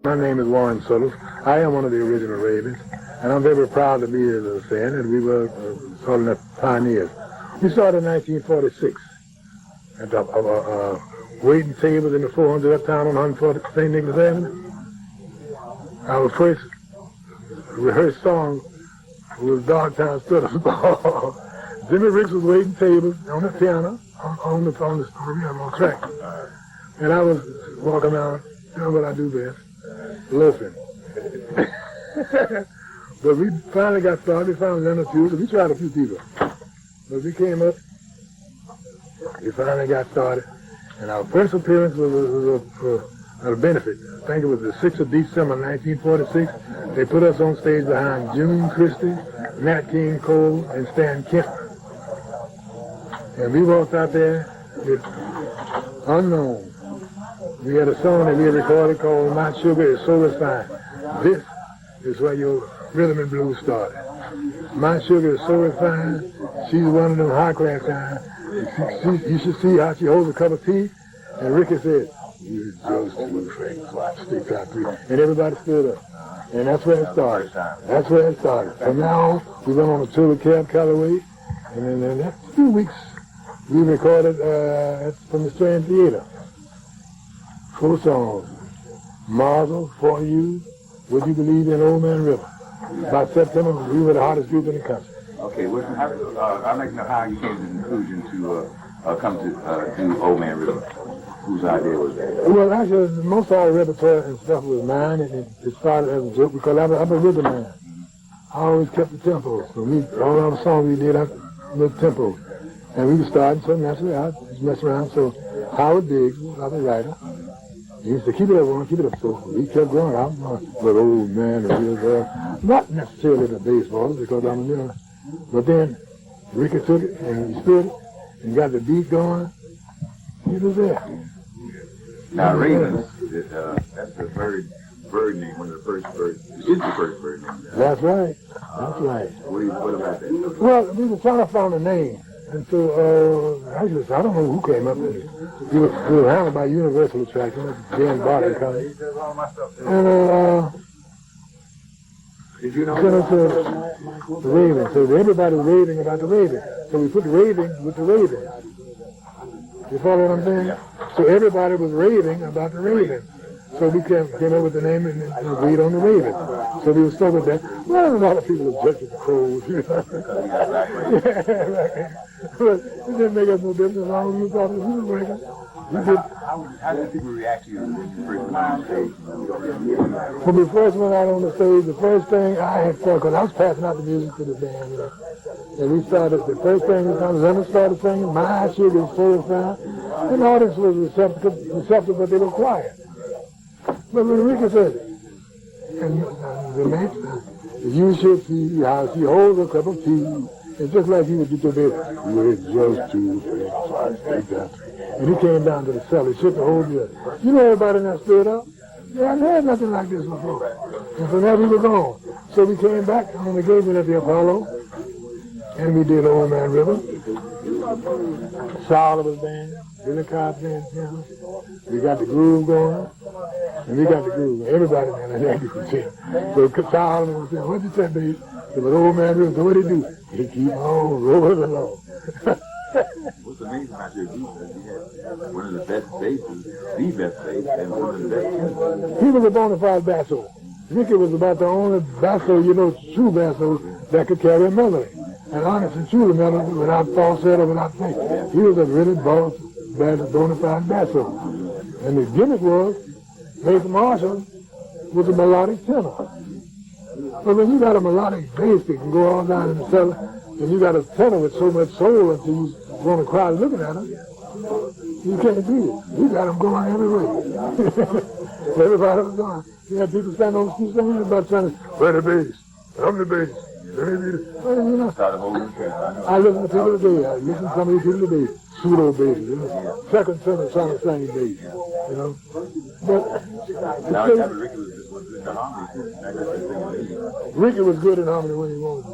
My name is Warren Suttles. I am one of the original Ravens, and I'm very proud to be, as I was saying, and we were sort of the pioneers. We started in 1946 at the waiting tables in the 400 uptown on 140 St. Nicholas Avenue. Our first rehearsed song was Dogtown Suttles Ball. Jimmy Ricks was waiting tables on the piano, on the track. And I was walking around doing what I do best, loafing. But we finally got started. We found Leonard Puzey. We tried a few people. But we came up, we finally got started. And our first appearance was at a benefit. I think it was the 6th of December, 1946. They put us on stage behind June Christie, Nat King Cole, and Stan Kemp. And we walked out there with Unknown. We had a song that we had recorded called My Sugar Is So Refined. This is where your rhythm and blues started. My sugar is so refined, she's one of them high-class kind. You should see how she holds a cup of tea. And Ricky said, "You're just too frank, stick out three." And everybody stood up. And that's where it started. That's where it started. From now on, we went on a tour with Cab Calloway. And then in that few weeks, we recorded from the Strand Theater. 4 songs. Marvel, For You, Would You Believe in Old Man River. By September, we were the hottest group in the country. Okay, well, I'd like to know how you came to the conclusion to come to do Old Man River. Whose idea was that? Well, actually, most of our repertoire and stuff was mine, and it started as a joke because I'm a rhythm man. I always kept the tempo. So all our songs we did had little tempo. And we were starting, so naturally I just messed around. So Howard Biggs was our writer. He used to keep it up on, keep it up. So we kept going. I was going, but Old Man River. Not necessarily the baseball because I'm a miller. But then Ricky took it and he stood it and got the beat going. It was there. Now, Ravens, that's the bird name, one of the first birds. It's the first bird name. That's right. That's right. What about that? Well, we were trying to find a name. And so, actually, I don't know who came up with it. We were handled by Universal Attraction, Dan Barton Company. And, did you know? The Raven. So everybody was raving about the Raven. So we put the Raven with the Raven. You follow what I'm saying? So everybody was raving about the Raven. So we came up with the name and agreed on the Raven. So we were stuck with that. Well, a lot of people objected to crows. You know? Yeah, right. But it didn't make us no difference as long as we thought it was breaking. How did people react to you when you first went on stage? When we first went out on the stage, the first thing I had thought, because I was passing out the music to the band, you know, and we started, the first thing we found, Leonard started singing, My Sugar Is So Refined, and the audience was receptive, but they were quiet. But when Ricky said it, and the mate, you should see how she holds a cup of tea, it's just like he would get to bed, we're just 2, 3, 5, 6, 7. And he came down to the cellar, he shook the whole deal. You know everybody in that stood up? They hadn't had nothing like this before. And so now we were gone. So we came back on the engagement at the Apollo, and we did Old Man River. Shriver band, Billy Cobb band, piano. We got the groove going, and we got the groove. Everybody man, that groove too. So Shriver was saying, "What'd you say, baby?" He said, "Old Man River." So what'd he do? He keep on rolling along. What's amazing about your group is you had one of the best basses, the best bass, and one of the best tenors. He was a bona fide basso. Ricky was about the only basso, true basso that could carry a melody. And honest and true melody without falsetto, without thing. He was a really bona fide basso. And the gimmick was, Maithe Marshall was a melodic tenor. But when you got a melodic bass that can go all down in the cellar, and you got a tenor with so much soul until you want to cry looking at him, you can't beat it. You got him going every way. Everybody was going. You had people standing on the street saying about trying to play the bass. I'm the bass. Let me beat it. Well, Start a whole new track. I listen to people today. I listen to some of these people today. pseudo basses, you know. Second tenor sound the same bass, you know. But Now, Ricky was in the harmony. Ricky was good in harmony when he wanted to.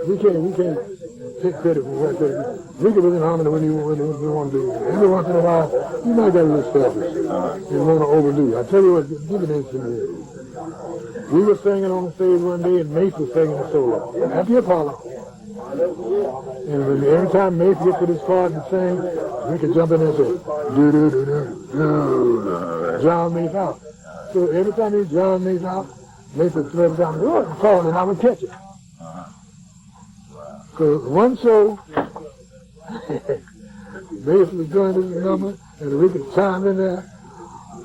We can't take credit for what Ricky was in harmony when he wanted to do. Every once in a while, you might get a little selfish. You want to overdo. I tell you what, give it this to me. We were singing on the stage one day, and Maithe was singing a solo at the Apollo. And every time Maithe gets to this part and sing, we could jump in there and say, do-do-do-do-do, drown Maithe out. So every time he drowned Maithe out, Maithe would throw it down, oh, and fall, and I would catch it. So one show, Maithe was doing this number, and Ricky chimed in there,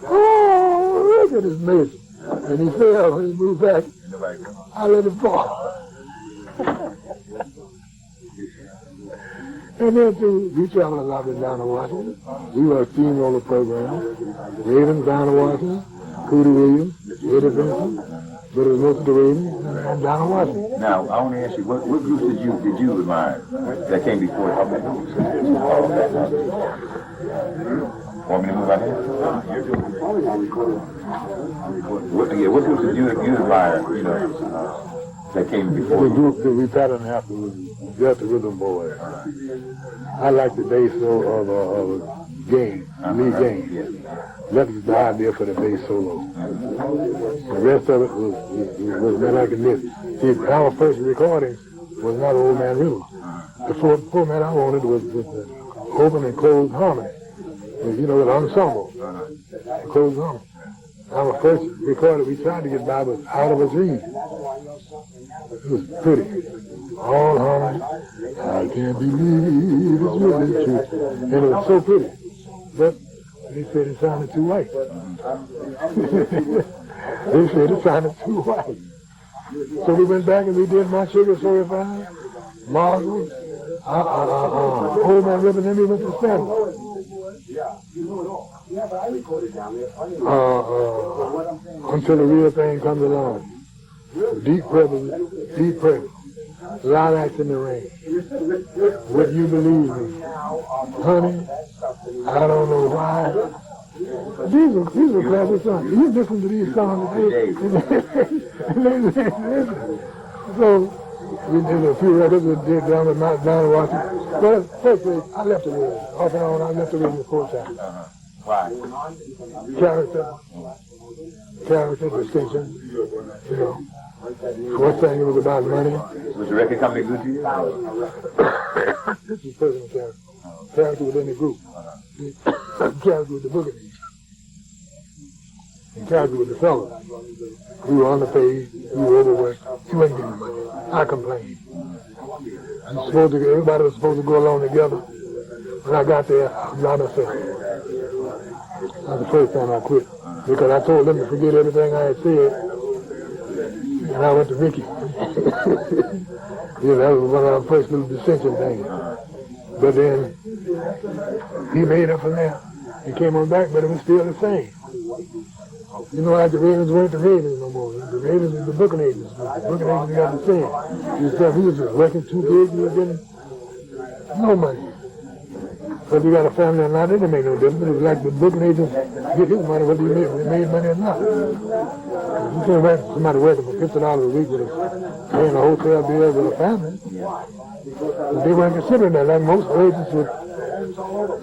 oh, look at this Maithe. And he fell when he moved back. I let him fall. And then too, we traveled a lot with down to Washington. We were a steamroller program. Ravens down to Washington, Cootie Williams, Eddie Vincent, but it was most of the Ravens and down to Washington. Now, I want to ask you, what groups did you admire that came before you? Want me to move out here? What groups did you admire, you know, that came before The group that we patterned after was Delta Rhythm Boys. I like the bass solo of Game, Lee Game. That was the idea for the bass solo. The rest of it was not like this. See, our first recording was not Old Man River. The format I wanted was the open and closed harmony. You know, the ensemble. Closed harmony. Our first recording we tried to get by was Out of a Dream. It was pretty. All harmony. I can't believe it's really true. And it was so pretty. But they said it sounded too white. They said it sounded too white. So we went back and we did My Sugar So Refined, Marshall, Old Man River, and then we went to Stanley. Until the real thing comes along. Deep presence, lilacs in the rain. Would you believe me? Honey, I don't know why. These are classic songs. You listen to these songs today. So, we did a few records we did down with down in Washington. But first, I left the rhythm. Off and on, I left the rhythm the 4 times. Why? Character, distinction, you know. First thing it was about money. Was the record company good to you? This is personal character. Character within the group. Character with the boogie. And character with the fellas. We were on the page, we were overworked. You wasn't getting money. I complained. Everybody was supposed to go along together. When I got there, I was by myself. That was the first time I quit. Because I told them to forget everything I had said. And I went to Ricky. Yeah, that was one of our first little dissension things. But then he made up from there. He came on back, but it was still the same. You know, like the Ravens weren't the Ravens no more. The Ravens were the booking agents. The booking agents got the same. He was just working too big, he was getting no money. But you got a family or not, it didn't make no difference. It was like the booking agents get his money whether he made money or not. You can't have somebody working for $50 a week with paying a hotel bill with a family. But they weren't considering that. Like most agents would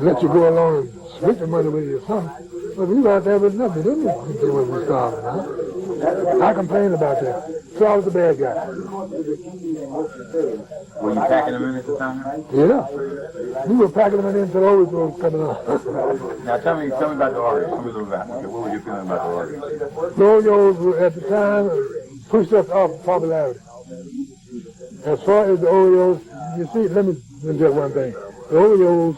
let you go along and split the money with you or something. But we were out there with nothing, didn't we? Until we were starving, huh? I complained about that. So I was the bad guy. Were you packing them in at the time? Yeah. We were packing them in until the overflow was coming on. Now tell me about the organs. Tell me a little about it. What were you feeling about the organs? The Oreos were at the time pushed us off popularity. As far as the Oreos, you see, let me just one thing. The Oreos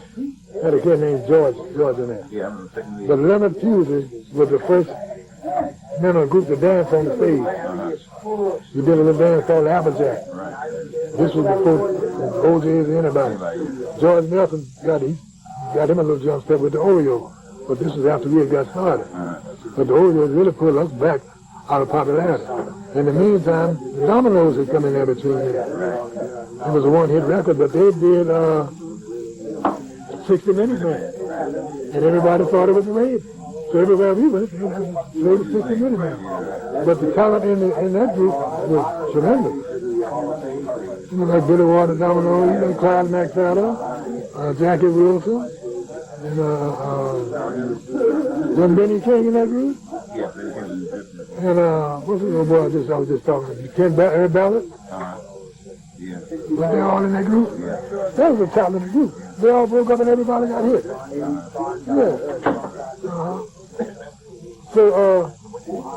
had a kid named George in there. Yeah, I'm taking But Leonard Puzey was the first men of the group to dance on the stage. We did a little dance called the Applejack. This was before OJ's or anybody. George Nelson got him a little jump step with the Oreo. But this was after we had got started. But the Oreos really pulled us back out of popularity. In the meantime, the Dominoes had come in there between there. It was a one-hit record, but they did 60 Minutes Man. And everybody thought it was a raid. So everywhere we went, they played the 60 Minutes Man. But the talent in that group was tremendous. You know, like Billy Walter Domino, you know, Clyde McFadden, Jackie Wilson, and wasn't Benny King in that group? Yeah, Benny King. And what's the little boy I was just talking to? Ken Ballard? Yeah. Were they all in that group? Yeah. That was a talented group. They all broke up and everybody got hit. Yeah. So,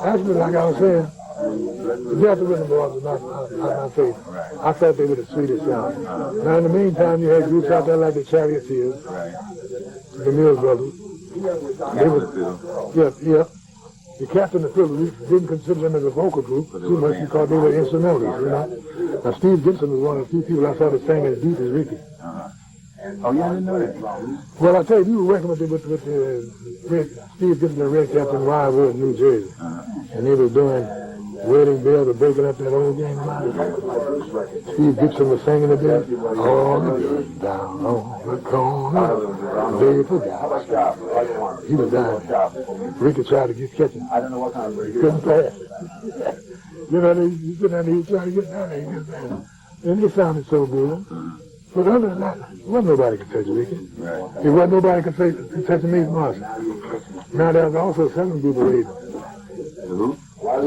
actually, like I was saying, the Delta Rhythm Boys was not my favorite. I thought they were the sweetest sound. Now, in the meantime, you had groups out there like the Charioteers, the Mills Brothers. They were, yeah. The Captain of Fiddle, we didn't consider them as a vocal group too much because they were instrumentalists, you know. Now, Steve Gibson was one of the few people I saw that sang as deep as Ricky. Oh, yeah, I didn't know that. Well, I tell you, we were working with Steve Gibson and Red Captain in Wildwood, New Jersey. And they were doing Wedding Bells or breaking up that old game of mine. Steve Gibson was singing it there. All the girls down on the corner, they forgot. He was dying. Ricky tried to catch him. I don't know what kind of He couldn't pass. You know, he was trying to get down there. He couldn't pass. And it sounded so good. But other than that, wasn't nobody could touch Ricky. It wasn't nobody could touch Maithe Marshall. Now, there was also a second group of ravens. Who?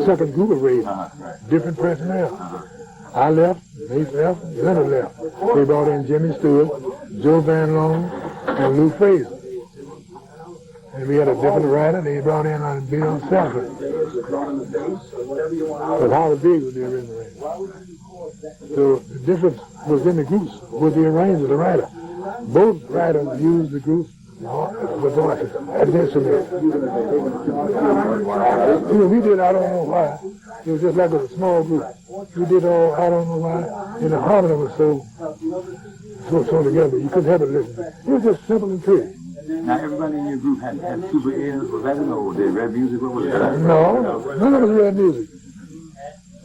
Second group of ravens. Different personnel. I left, Maithe left, Leonard left. They brought in Jimmy Stewart, Joe Van Loan, and Lou Fraser. And we had a different writer. They brought in Bill Selford. But Howard Biggs was the original writer. So the difference was in the groups, was the arranger, the writer. Both writers used the groups with voices as instruments. You know, we did I Don't Know Why. It was just like a small group. We did all I Don't Know Why, and the harmony was so together. You couldn't have it listen. It was just simple and pretty. Now, everybody in your group had super ears. Was that or did rap music? What was that? No, none of us read music.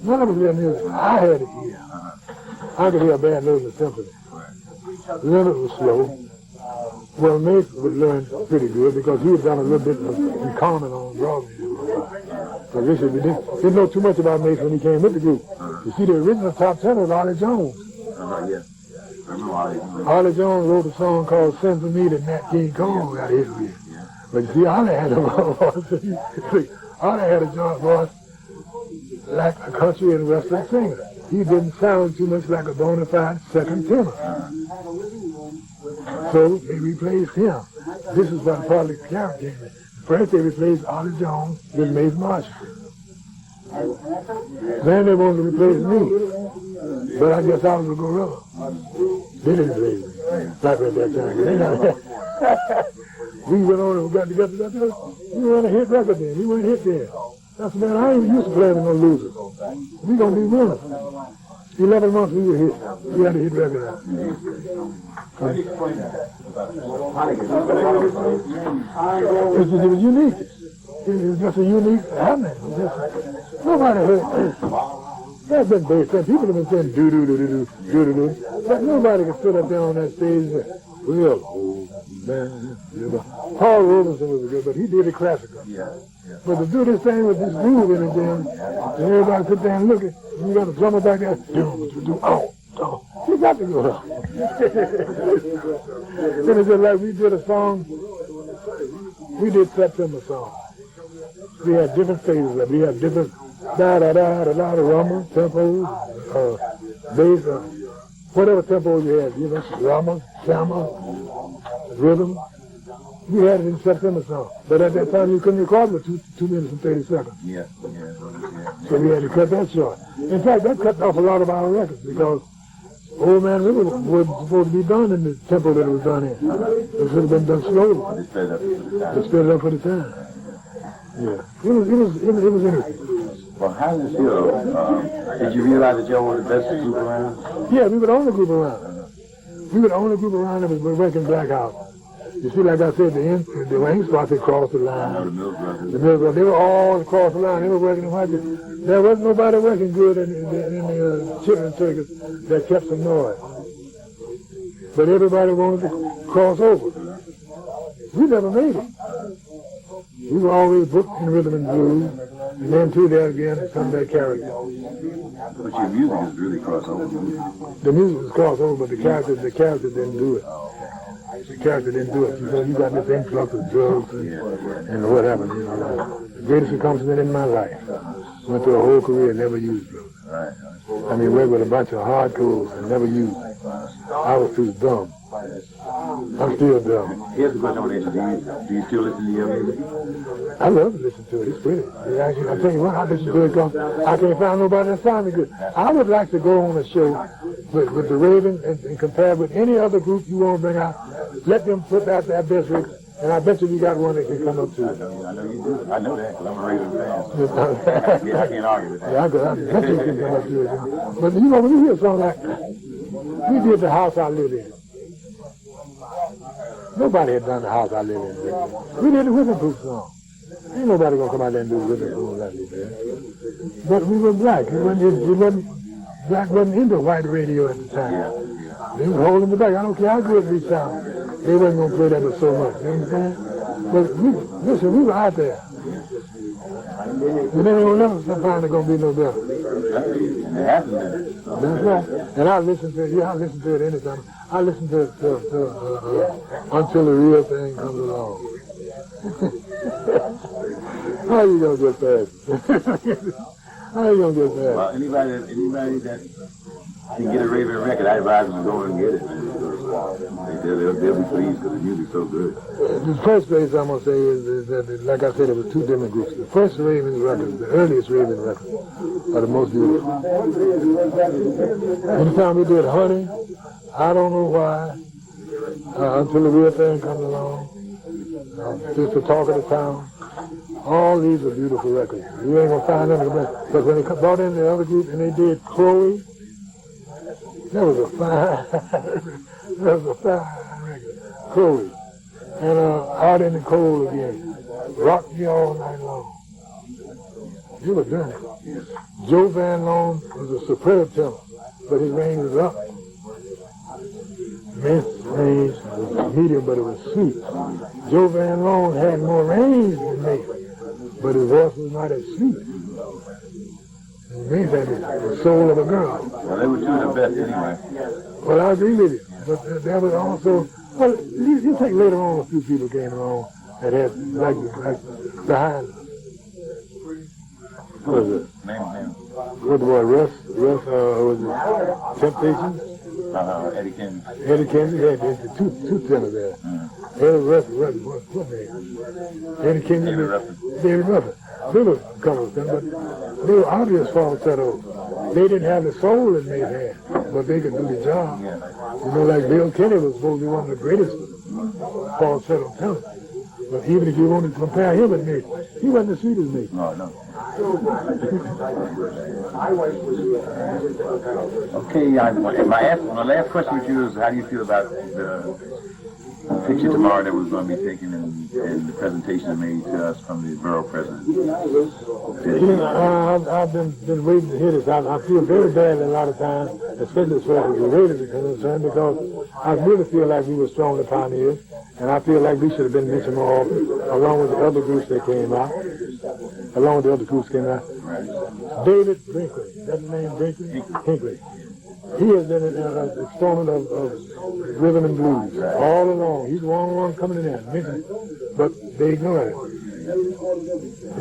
None of us read music. I had it here. I could hear a bad note in the symphony. Leonard was slow. Well, Maithe would learn pretty good because he had done a little bit in Carmen on Broadway. So Richard, we didn't know too much about Maithe when he came with the group. You see, the original top tenor was Ollie Jones. Yeah. I remember Ollie Jones. Ollie Jones wrote a song called Send For Me that Nat King Cole got hit with. But you see, Ollie had a voice. Ollie had a joint voice like a country and western singer. He didn't sound too much like a bona fide second tenor. So they replaced him. This is what part of the character came in. First they replaced Arthur Jones with Maithe Marshall. Then they wanted to replace me. But I guess I was a gorilla. They didn't replace me. Not at that time. We went on and got together. We were on a hit record then. We weren't hit then. That's man, I ain't used to playing with no losers. We gonna be winners. 11 months we were hit. We had a hit record out. It was unique. It was just a unique happening. Nobody heard. There's been bass. People have been saying do-do-do-do-do, but nobody can sit up there on that stage and well, man. Paul Robinson was good, but he did it classical. But to do this thing with this groove in it, then, and everybody sit there and look at, you got a drummer back there, you got to go up. Then it's just like we did a song, we did September song. We had different phases of it. We had different da-da-da-da-da, rumble, tempos, bass, whatever tempo you had, you know, rumble, samba, rhythm. We had it in September song. But at that time, you couldn't record it 2 minutes and 30 seconds. So we had to cut that short. In fact, that cut off a lot of our records because Old Man River was supposed to be done in the tempo that it was done in. It should have been done slowly. They sped it up for the time. Yeah. It was interesting. Well, how did it feel? Did you realize that y'all were the best group around? Yeah, we were the only group around. We were the only group around that was working black out. You see, like I said, the wing spots had crossed the line. The Mills Brothers, they were all across the line. They were working in white. There wasn't nobody working good in the chitlin circus that kept some noise. But everybody wanted to cross over. We never made it. We were always booked in rhythm and blues, and then through that again, some of that character. But your music is really crossover. The music was crossover, but the character didn't do it. The character didn't do it. You got this influx of drugs and what happened, you know. The greatest accomplishment in my life. Went through a whole career and never used drugs. Right. I mean, worked with a bunch of hardcores and never used them. I was too dumb. I'm still dumb. Here's the question I want to ask you. Do you still listen to your music? I love to listen to it. It's pretty. I tell you what, I listen to it because I can't find nobody that sounds me good. I would like to go on a show with the Ravens and compare with any other group you want to bring out. Let them put out their best Ricks, and I bet you got one that can come up to it. I know you do. I know that because I'm a Ravens fan. I can't argue with that. Yeah, I bet you can come up to it. But you know, when you hear a song like, we did The House I Live In. Nobody had done The House I Live In. We did the Whipping Proof song. Ain't nobody gonna come out there and do Whipping Proof like that. But we were black. Black wasn't into white radio at the time. They was holding the back. I don't care how good we sound. They wasn't gonna play that with so much. You understand? But we were out there. And then ain't never sometimes it's gonna be no better. It happened. That's right. And I listen to it. Yeah, I listen to it anytime. I listen to it until the real thing comes along. How you gonna get past? How you gonna get past? Well, anybody that can get a Raven record, I advise them to go and get it. They'll be pleased because the music's so good. The first place I'm gonna say is that, like I said, there were two different groups. The first Ravens records, the earliest Raven records, are the most beautiful. Anytime we did Honey, I don't know why, until the real thing comes along, just the talk of the town. All these are beautiful records. You ain't gonna find them because when they brought in the other group and they did Chloe, that was a fine record. Chloe. And Out in the Cold again. Rock Me All Night Long. You were done it. Joe Van Loan was a superb tenor, but his range was up. Maith's range was medium, but it was sweet. Joe Van Loan had more range than Maithe, but his voice was not as sweet. Maithe had the soul of a girl. Well, they were two of the best anyway. Well, I agree with you, but there was also, well, you take later on a few people came along that had, like behind us. What was it? Name. What the boy, Russ, was it Temptation? Eddie Kennedy. Eddie Kennedy had two tenors there. What name? Eddie Kennedy. David Ruffin. They were colors, but they were obvious falsettos. They didn't have the soul that Maithe had, but they could do the job. You know, like Bill Kennedy was supposed to be one of the greatest falsetto tenors. But even if you wanted to compare him with Maithe, he wasn't as sweet as Maithe. No. Okay, my last question with you is, how do you feel about the picture tomorrow that was going to be taken and the presentation made to us from the borough president? I've been waiting to hear this. I feel very badly a lot of times, especially as far as the Raiders are concerned, because I really feel like we were strongly pioneers, and I feel like we should have been mentioned more often, along with the other groups that came out. David Brinkley, that's the name Brinkley? Hinckley. He has been an exponent of rhythm and blues all along. He's the one coming in there, mentioned, but they ignore it.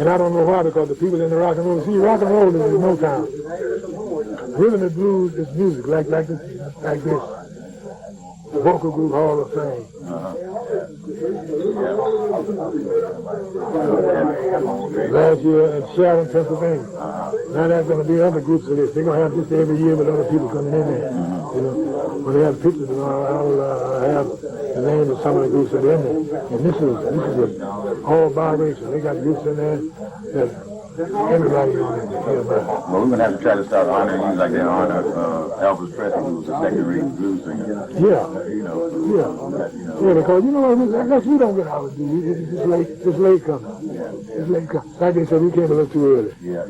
And I don't know why, because the people in the rock and roll, see, rock and roll is in Motown. Rhythm and blues is music, like this. Vocal Group Hall of Fame. Last year in Sharon, Pennsylvania. Now there's going to be other groups of this. They're going to have this every year with other people coming in there. You know, when they have pictures, I'll have the names of some of the groups that are in there. And this is all biracial. They got groups in there that everybody can hear about. Well, we're going to have to try to start honoring you like they honor Elvis Presley, who was a second-rate blues singer. Yeah, because you know, unless we don't get our due, it's late coming. It's late coming. Like they said, we came a little too early. Yeah.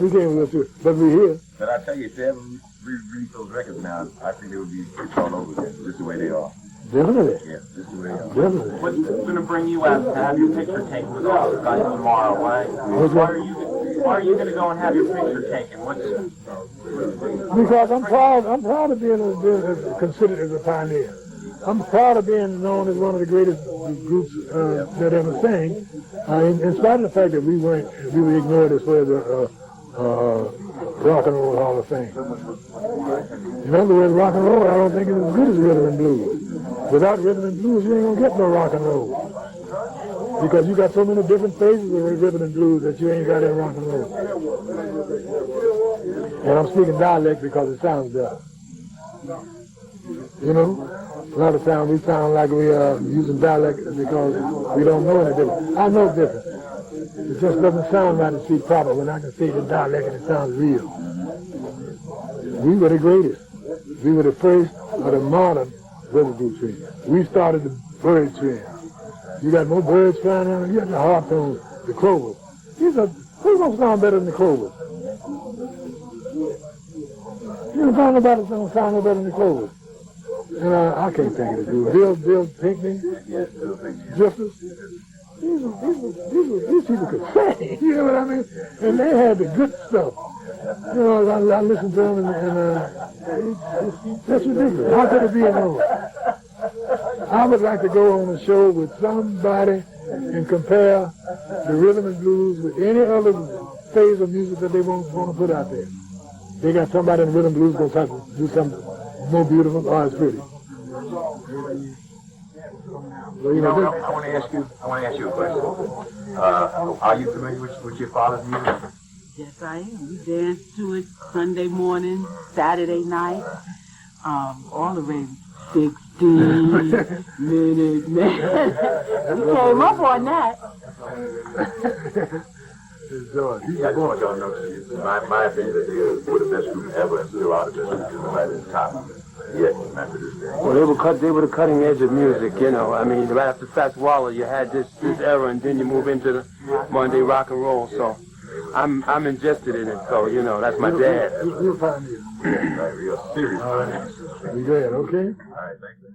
We came a little too early, but we're here. But I tell you, if they ever re-release those records now, I think they would be pitched all over again, just the way they are. Definitely. Yeah, just the way they are. Definitely. What's going to bring you out to have your picture taken with all the guys tomorrow? Why are you going to go and have your picture taken? Because I'm proud of being considered as a pioneer. I'm proud of being known as one of the greatest groups that ever sang, in spite of the fact that we were ignored as far as Rock and Roll Hall of Fame. In other words, rock and roll, I don't think is as good as rhythm and blues. Without rhythm and blues, you ain't gonna get no rock and roll. Because you got so many different phases of rhythm and blues that you ain't got in rock and roll. And I'm speaking dialect because it sounds better. You know? A lot of times we sound like we are using dialect because we don't know any different. I know different. It just doesn't sound right to speak proper when I can say the dialect and it sounds real. We were the greatest. We were the first of the modern residue tree. We started the bird tree. You got more birds flying around, you got the harpoons, the clovers. Who's gonna sound better than the clovers? You don't find nobody that's gonna sound no better than the clovers. And I can't think of it, dude. Bill Pinkney, Drifters. These people could sing, you know what I mean? And they had the good stuff. You know, I listened to them and that's ridiculous. How could it be another? I would like to go on a show with somebody and compare the rhythm and blues with any other phase of music that they want to put out there. They got somebody in the rhythm and blues going to do something more beautiful or as pretty. Well, you know, I want to ask you a question. Are you familiar with your father's music? Yes, I am. We dance to it Sunday morning, Saturday night, all the way 16 minutes, man. We came up on that. I just want y'all to know, my opinion is that they were the best group ever and still are the best group because right at the top. Yeah, after this day. Well, they were the cutting edge of music, you know. I mean, right after Fats Waller, you had this era, and then you move into the Monday rock and roll. So, I'm ingested in it. So, you know, that's my dad. You'll find it. Real serious. You go ahead, okay? All right, thank you.